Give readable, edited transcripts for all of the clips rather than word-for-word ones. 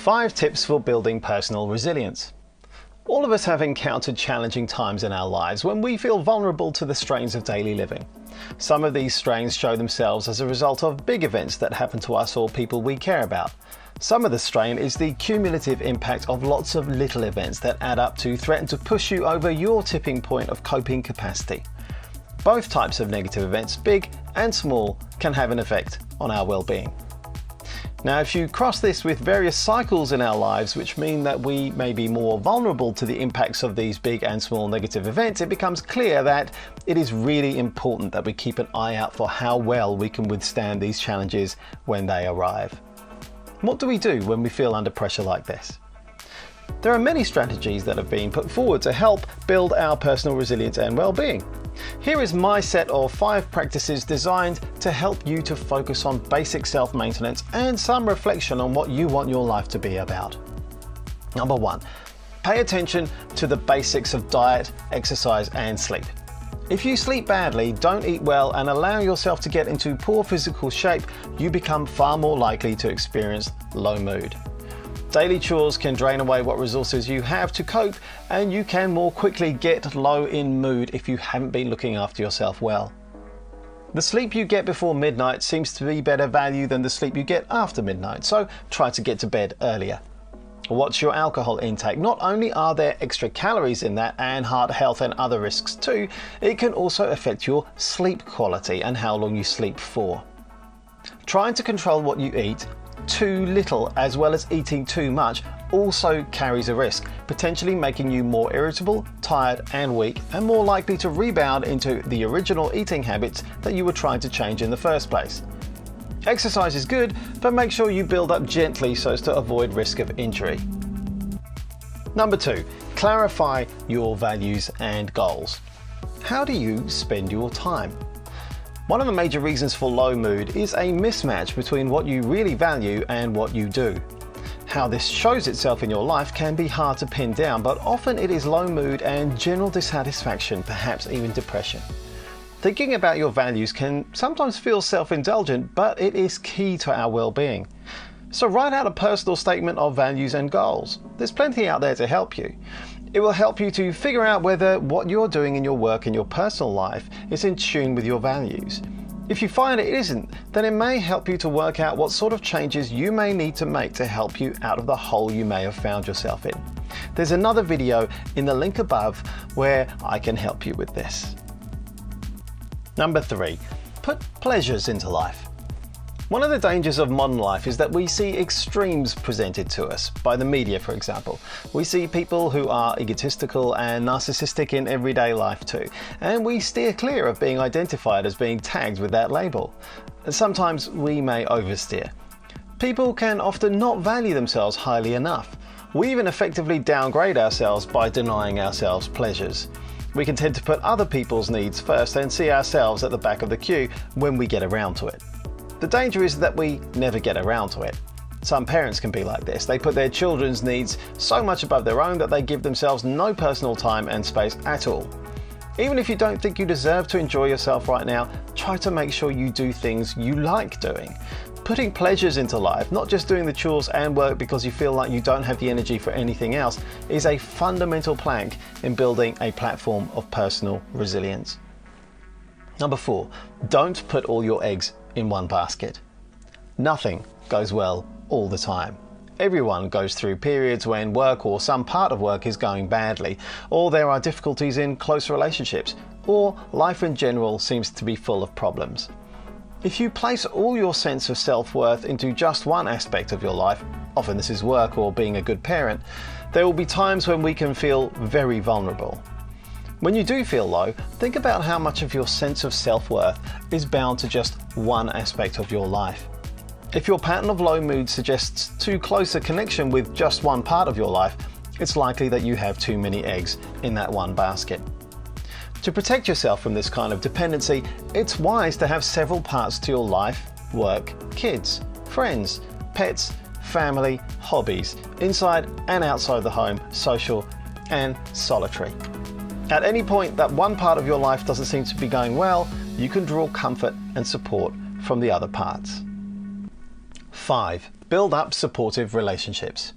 5 tips for building personal resilience. All of us have encountered challenging times in our lives when we feel vulnerable to the strains of daily living. Some of these strains show themselves as a result of big events that happen to us or people we care about. Some of the strain is the cumulative impact of lots of little events that add up to threaten to push you over your tipping point of coping capacity. Both types of negative events, big and small, can have an effect on our well-being. Now, if you cross this with various cycles in our lives, which mean that we may be more vulnerable to the impacts of these big and small negative events, it becomes clear that it is really important that we keep an eye out for how well we can withstand these challenges when they arrive. What do we do when we feel under pressure like this? There are many strategies that have been put forward to help build our personal resilience and well-being. Here is my set of 5 practices designed to help you to focus on basic self-maintenance and some reflection on what you want your life to be about. Number 1, pay attention to the basics of diet, exercise and sleep. If you sleep badly, don't eat well and allow yourself to get into poor physical shape, you become far more likely to experience low mood. Daily chores can drain away what resources you have to cope, and you can more quickly get low in mood if you haven't been looking after yourself well. The sleep you get before midnight seems to be better value than the sleep you get after midnight, so try to get to bed earlier. Watch your alcohol intake. Not only are there extra calories in that and heart health and other risks too, it can also affect your sleep quality and how long you sleep for. Trying to control what you eat too little as well as eating too much also carries a risk, potentially making you more irritable, tired and weak, and more likely to rebound into the original eating habits that you were trying to change in the first place. Exercise is good, but make sure you build up gently so as to avoid risk of injury. Number 2, clarify your values and goals. How do you spend your time? One of the major reasons for low mood is a mismatch between what you really value and what you do. How this shows itself in your life can be hard to pin down, but often it is low mood and general dissatisfaction, perhaps even depression. Thinking about your values can sometimes feel self-indulgent, but it is key to our well-being. So write out a personal statement of values and goals. There's plenty out there to help you. It will help you to figure out whether what you're doing in your work and your personal life is in tune with your values. If you find it isn't, then it may help you to work out what sort of changes you may need to make to help you out of the hole you may have found yourself in. There's another video in the link above where I can help you with this. Number 3, put pleasures into life. One of the dangers of modern life is that we see extremes presented to us by the media, for example. We see people who are egotistical and narcissistic in everyday life too, and we steer clear of being identified as being tagged with that label. Sometimes we may oversteer. People can often not value themselves highly enough. We even effectively downgrade ourselves by denying ourselves pleasures. We can tend to put other people's needs first and see ourselves at the back of the queue when we get around to it. The danger is that we never get around to it. Some parents can be like this. They put their children's needs so much above their own that they give themselves no personal time and space at all. Even if you don't think you deserve to enjoy yourself right now, try to make sure you do things you like doing. Putting pleasures into life, not just doing the chores and work because you feel like you don't have the energy for anything else, is a fundamental plank in building a platform of personal resilience. Number 4, don't put all your eggs in one basket. Nothing goes well all the time. Everyone goes through periods when work or some part of work is going badly, or there are difficulties in close relationships, or life in general seems to be full of problems. If you place all your sense of self-worth into just one aspect of your life, often this is work or being a good parent, there will be times when we can feel very vulnerable. When you do feel low, think about how much of your sense of self-worth is bound to just one aspect of your life. If your pattern of low mood suggests too close a connection with just one part of your life, it's likely that you have too many eggs in that one basket. To protect yourself from this kind of dependency, it's wise to have several parts to your life: work, kids, friends, pets, family, hobbies, inside and outside the home, social and solitary. At any point that one part of your life doesn't seem to be going well, you can draw comfort and support from the other parts. 5. Build up supportive relationships.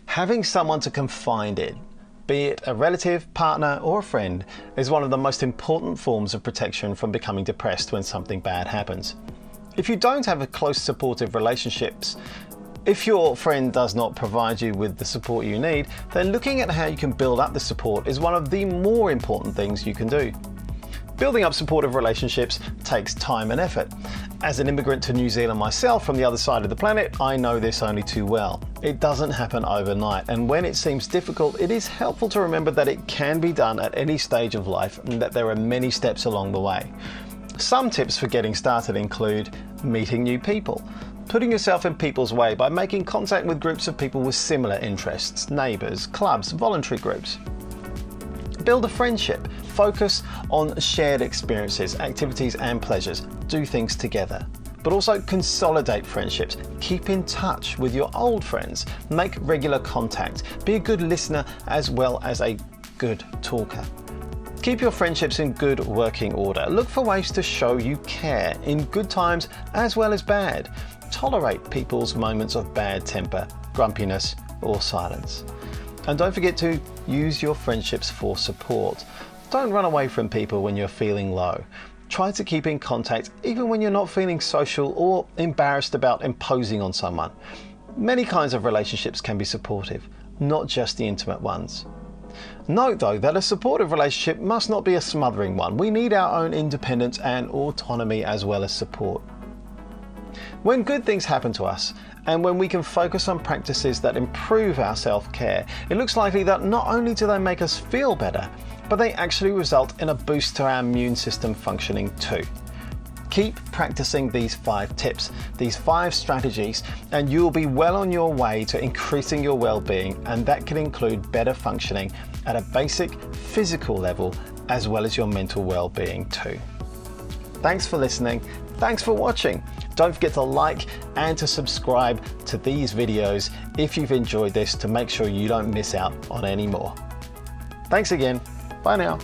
Having someone to confide in, be it a relative, partner, or a friend, is one of the most important forms of protection from becoming depressed when something bad happens. If you don't have a close supportive relationships, if your friend does not provide you with the support you need, then looking at how you can build up the support is one of the more important things you can do. Building up supportive relationships takes time and effort. As an immigrant to New Zealand myself from the other side of the planet, I know this only too well. It doesn't happen overnight, and when it seems difficult, it is helpful to remember that it can be done at any stage of life and that there are many steps along the way. Some tips for getting started include meeting new people, putting yourself in people's way by making contact with groups of people with similar interests, neighbours, clubs, voluntary groups. Build a friendship. Focus on shared experiences, activities and pleasures. Do things together. But also consolidate friendships. Keep in touch with your old friends. Make regular contact. Be a good listener as well as a good talker. Keep your friendships in good working order. Look for ways to show you care in good times as well as bad. Tolerate people's moments of bad temper, grumpiness or silence. And don't forget to use your friendships for support. Don't run away from people when you're feeling low. Try to keep in contact even when you're not feeling social or embarrassed about imposing on someone. Many kinds of relationships can be supportive, not just the intimate ones. Note though that a supportive relationship must not be a smothering one. We need our own independence and autonomy as well as support. When good things happen to us, and when we can focus on practices that improve our self-care, it looks likely that not only do they make us feel better, but they actually result in a boost to our immune system functioning too. Keep practicing these 5 tips, these 5 strategies, and you'll be well on your way to increasing your well-being, and that can include better functioning at a basic physical level as well as your mental well-being too. Thanks for listening. Thanks for watching. Don't forget to like and to subscribe to these videos if you've enjoyed this to make sure you don't miss out on any more. Thanks again. Bye now.